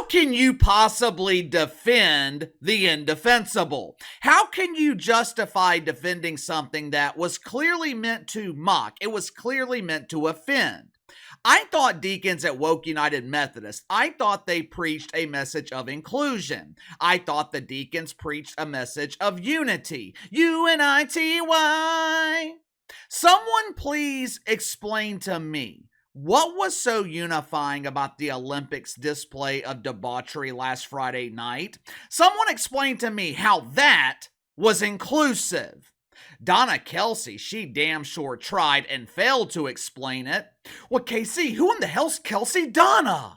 can you possibly defend the indefensible? How can you justify defending something that was clearly meant to mock? It was clearly meant to offend. I thought deacons at Woke United Methodist, I thought they preached a message of inclusion. I thought the deacons preached a message of unity. UNITY. Someone please explain to me, what was so unifying about the Olympics display of debauchery last Friday night? Someone explain to me how that was inclusive. Donna Kelce, she damn sure tried and failed to explain it. Well, KC, who in the hell's Kelsey Donna?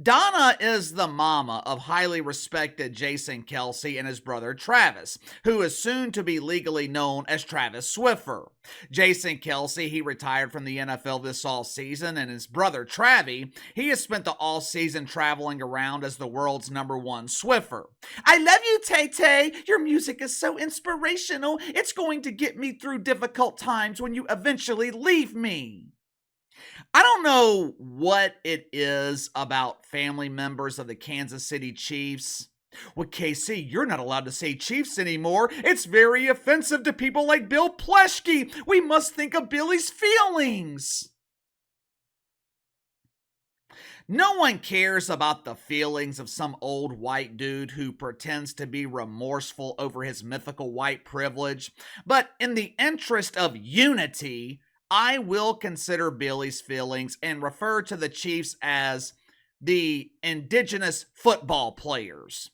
Donna is the mama of highly respected Jason Kelce and his brother Travis, who is soon to be legally known as Travis Swiffer. Jason Kelce, he retired from the NFL this offseason, and his brother Travi, he has spent the offseason traveling around as the world's #1 Swiffer. I love you, Tay-Tay. Your music is so inspirational. It's going to get me through difficult times when you eventually leave me. I don't know what it is about family members of the Kansas City Chiefs. Well, KC, you're not allowed to say Chiefs anymore. It's very offensive to people like Bill Pleshke. We must think of Billy's feelings. No one cares about the feelings of some old white dude who pretends to be remorseful over his mythical white privilege. But in the interest of unity, I will consider Billy's feelings and refer to the Chiefs as the indigenous football players.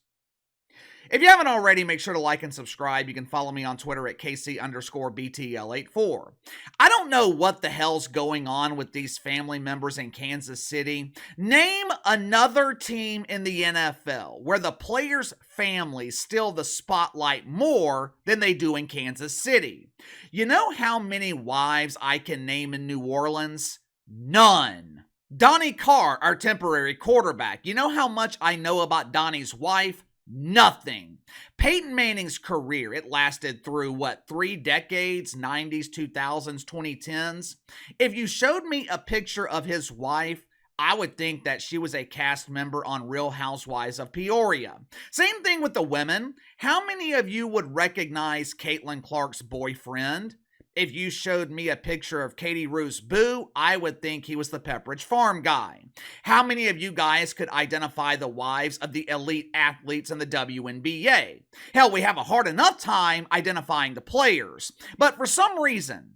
If you haven't already, make sure to like and subscribe. You can follow me on Twitter at KC_BTL84. I don't know what the hell's going on with these family members in Kansas City. Name another team in the NFL where the players' families steal the spotlight more than they do in Kansas City. You know how many wives I can name in New Orleans? None. Donnie Carr, our temporary quarterback. You know how much I know about Donnie's wife? Nothing. Peyton Manning's career, it lasted through 3 decades, 90s, 2000s, 2010s. If you showed me a picture of his wife, I would think that she was a cast member on Real Housewives of Peoria. Same thing with the women. How many of you would recognize Caitlin Clark's boyfriend? If you showed me a picture of Katie Roos Boo, I would think he was the Pepperidge Farm guy. How many of you guys could identify the wives of the elite athletes in the WNBA? Hell, we have a hard enough time identifying the players. But for some reason,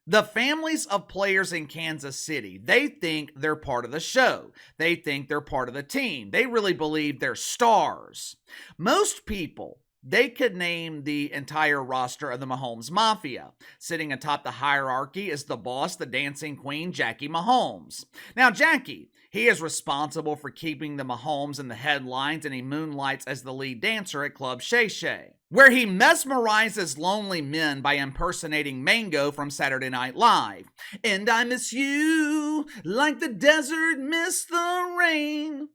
the families of players in Kansas City, they think they're part of the show. They think they're part of the team. They really believe they're stars. Most people, they could name the entire roster of the Mahomes Mafia. Sitting atop the hierarchy is the boss, the dancing queen, Jackie Mahomes. Now, Jackie, he is responsible for keeping the Mahomes in the headlines, and he moonlights as the lead dancer at Club Shay Shay, where he mesmerizes lonely men by impersonating Mango from Saturday Night Live. And I miss you like the desert missed the rain.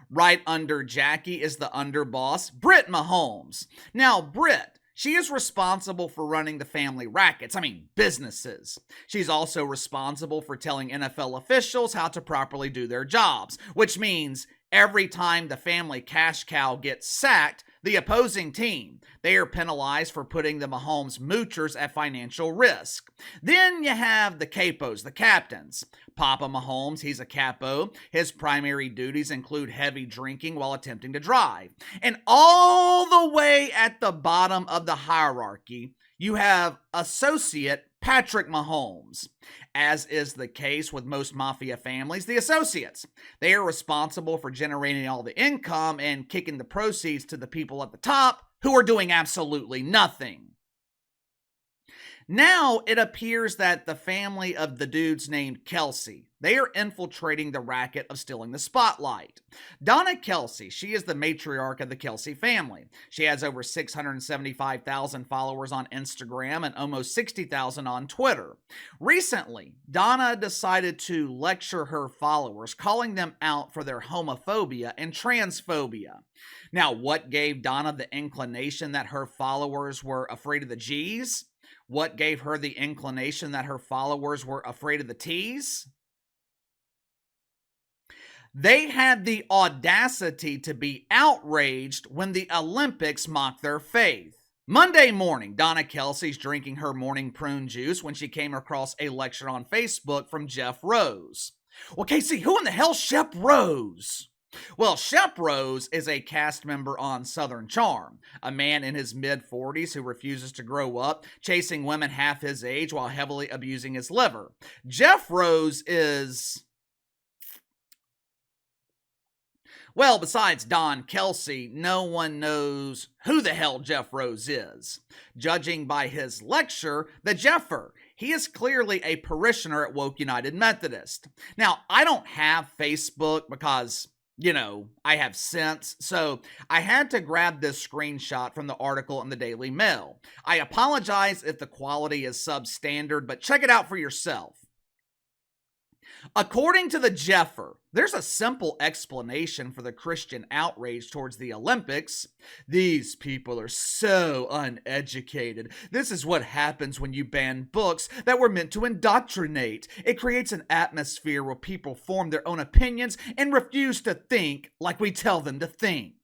Right under Jackie is the underboss, Britt Mahomes. Now, Britt, she is responsible for running the family rackets, businesses. She's also responsible for telling NFL officials how to properly do their jobs, which means every time the family cash cow gets sacked, the opposing team, they are penalized for putting the Mahomes moochers at financial risk. Then you have the capos, the captains. Papa Mahomes, he's a capo. His primary duties include heavy drinking while attempting to drive. And all the way at the bottom of the hierarchy, you have associate Patrick Mahomes. As is the case with most mafia families, the associates, they are responsible for generating all the income and kicking the proceeds to the people at the top who are doing absolutely nothing. Now it appears that the family of the dudes named Kelce, they are infiltrating the racket of stealing the spotlight. Donna Kelce, she is the matriarch of the Kelce family. She has over 675,000 followers on Instagram and almost 60,000 on Twitter. Recently, Donna decided to lecture her followers, calling them out for their homophobia and transphobia. Now, what gave Donna the inclination that her followers were afraid of the G's? What gave her the inclination that her followers were afraid of the T's? They had the audacity to be outraged when the Olympics mocked their faith. Monday morning, Donna Kelce's drinking her morning prune juice when she came across a lecture on Facebook from Jeff Rose. Well, Casey, who in the hell's Shep Rose? Well, Shep Rose is a cast member on Southern Charm, a man in his mid-40s who refuses to grow up, chasing women half his age while heavily abusing his liver. Jeff Rose is... Well, besides Don Kelce, no one knows who the hell Jeff Rose is. Judging by his lecture, The Jeffer, he is clearly a parishioner at Woke United Methodist. Now, I don't have Facebook because, I have sense, so I had to grab this screenshot from the article in the Daily Mail. I apologize if the quality is substandard, but check it out for yourself. According to the Jeffer, there's a simple explanation for the Christian outrage towards the Olympics. These people are so uneducated. This is what happens when you ban books that were meant to indoctrinate. It creates an atmosphere where people form their own opinions and refuse to think like we tell them to think.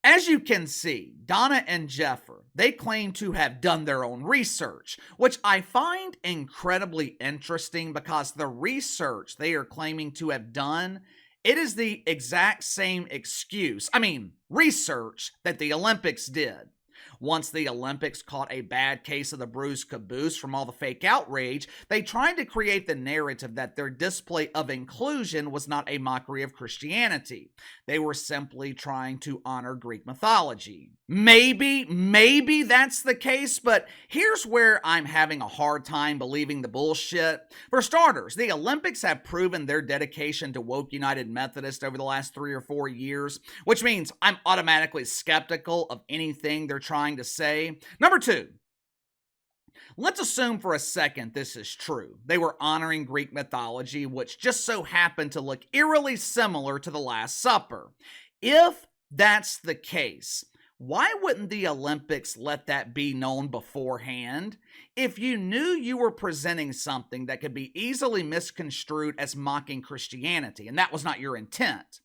As you can see, Donna and Jeffer, they claim to have done their own research, which I find incredibly interesting because the research they are claiming to have done, it is the exact same research that the Olympics did. Once the Olympics caught a bad case of the bruised caboose from all the fake outrage, they tried to create the narrative that their display of inclusion was not a mockery of Christianity. They were simply trying to honor Greek mythology. Maybe that's the case, but here's where I'm having a hard time believing the bullshit. For starters, the Olympics have proven their dedication to Woke United Methodist over the last 3 or 4 years, which means I'm automatically skeptical of anything they're trying to say. Number 2, let's assume for a second this is true. They were honoring Greek mythology, which just so happened to look eerily similar to the Last Supper. If that's the case, why wouldn't the Olympics let that be known beforehand? If you knew you were presenting something that could be easily misconstrued as mocking Christianity, and that was not your intent,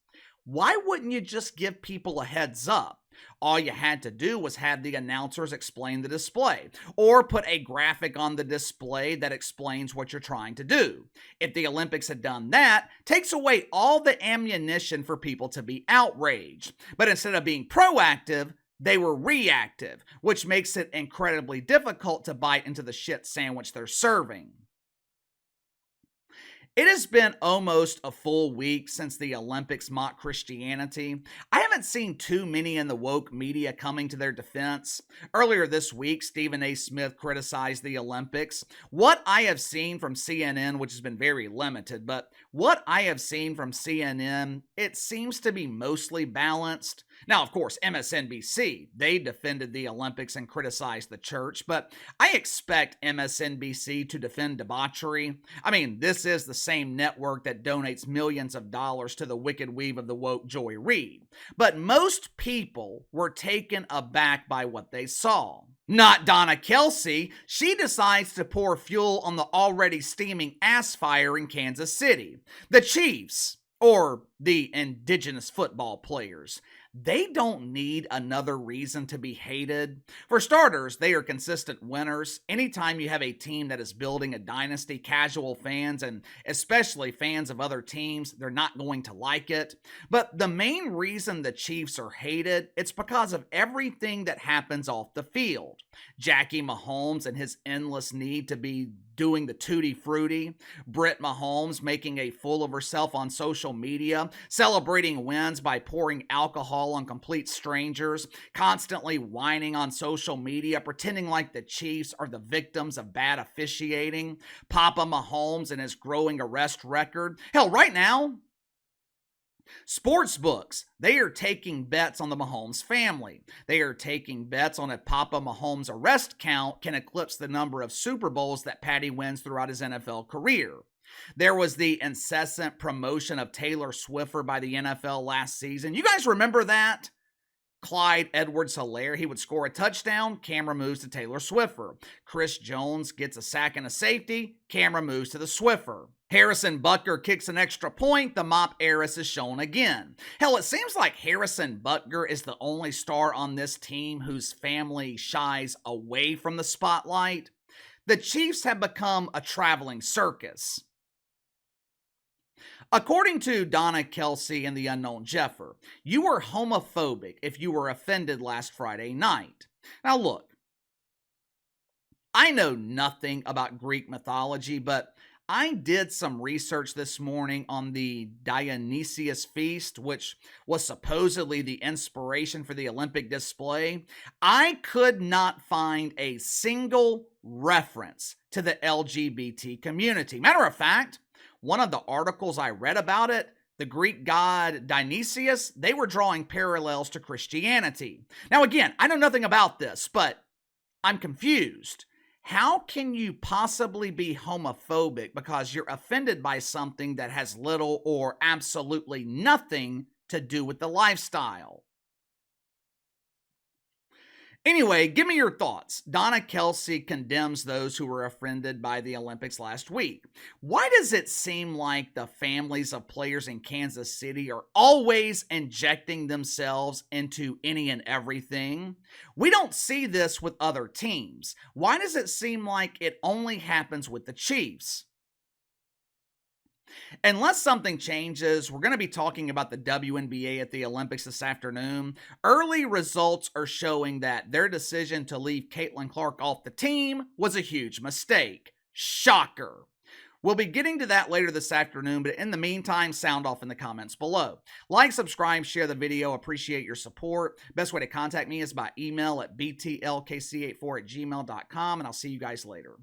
why wouldn't you just give people a heads up? All you had to do was have the announcers explain the display, or put a graphic on the display that explains what you're trying to do. If the Olympics had done that, it takes away all the ammunition for people to be outraged. But instead of being proactive, they were reactive, which makes it incredibly difficult to bite into the shit sandwich they're serving. It has been almost a full week since the Olympics mocked Christianity. I haven't seen too many in the woke media coming to their defense. Earlier this week, Stephen A. Smith criticized the Olympics. What I have seen from CNN, which has been very limited, but what I have seen from CNN, it seems to be mostly balanced. Now, of course, MSNBC, they defended the Olympics and criticized the church, but I expect MSNBC to defend debauchery. This is the same network that donates millions of dollars to the wicked weave of the woke Joy Reid. But most people were taken aback by what they saw. Not Donna Kelce. She decides to pour fuel on the already steaming ass fire in Kansas City. The Chiefs, or the indigenous football players, they don't need another reason to be hated. For starters, they are consistent winners. Anytime you have a team that is building a dynasty, casual fans, and especially fans of other teams, they're not going to like it. But the main reason the Chiefs are hated, it's because of everything that happens off the field. Jackie Mahomes and his endless need to be doing the tutti frutti, Britt Mahomes making a fool of herself on social media, celebrating wins by pouring alcohol on complete strangers, constantly whining on social media, pretending like the Chiefs are the victims of bad officiating, Papa Mahomes and his growing arrest record. Hell, right now, sports books, they are taking bets on the Mahomes family. They are taking bets on if Papa Mahomes' arrest count can eclipse the number of Super Bowls that Patty wins throughout his NFL career. There was the incessant promotion of Taylor Swift by the NFL last season. You guys remember that? Clyde Edwards-Helaire, he would score a touchdown, camera moves to Taylor Swift. Chris Jones gets a sack and a safety, camera moves to the Swiffer. Harrison Butker kicks an extra point, the mop heiress is shown again. Hell, it seems like Harrison Butker is the only star on this team whose family shies away from the spotlight. The Chiefs have become a traveling circus. According to Donna Kelce and the Unknown Jeffer, you were homophobic if you were offended last Friday night. Now look, I know nothing about Greek mythology, but I did some research this morning on the Dionysius feast, which was supposedly the inspiration for the Olympic display. I could not find a single reference to the LGBT community. Matter of fact, one of the articles I read about it, the Greek god Dionysius, they were drawing parallels to Christianity. Now, again, I know nothing about this, but I'm confused. How can you possibly be homophobic because you're offended by something that has little or absolutely nothing to do with the lifestyle? Anyway, give me your thoughts. Donna Kelce condemns those who were offended by the Olympics last week. Why does it seem like the families of players in Kansas City are always injecting themselves into any and everything? We don't see this with other teams. Why does it seem like it only happens with the Chiefs? Unless something changes, we're going to be talking about the WNBA at the Olympics this afternoon. Early results are showing that their decision to leave Caitlin Clark off the team was a huge mistake. Shocker. We'll be getting to that later this afternoon, but in the meantime, sound off in the comments below. Like, subscribe, share the video. Appreciate your support. Best way to contact me is by email at btlkc84@gmail.com, and I'll see you guys later.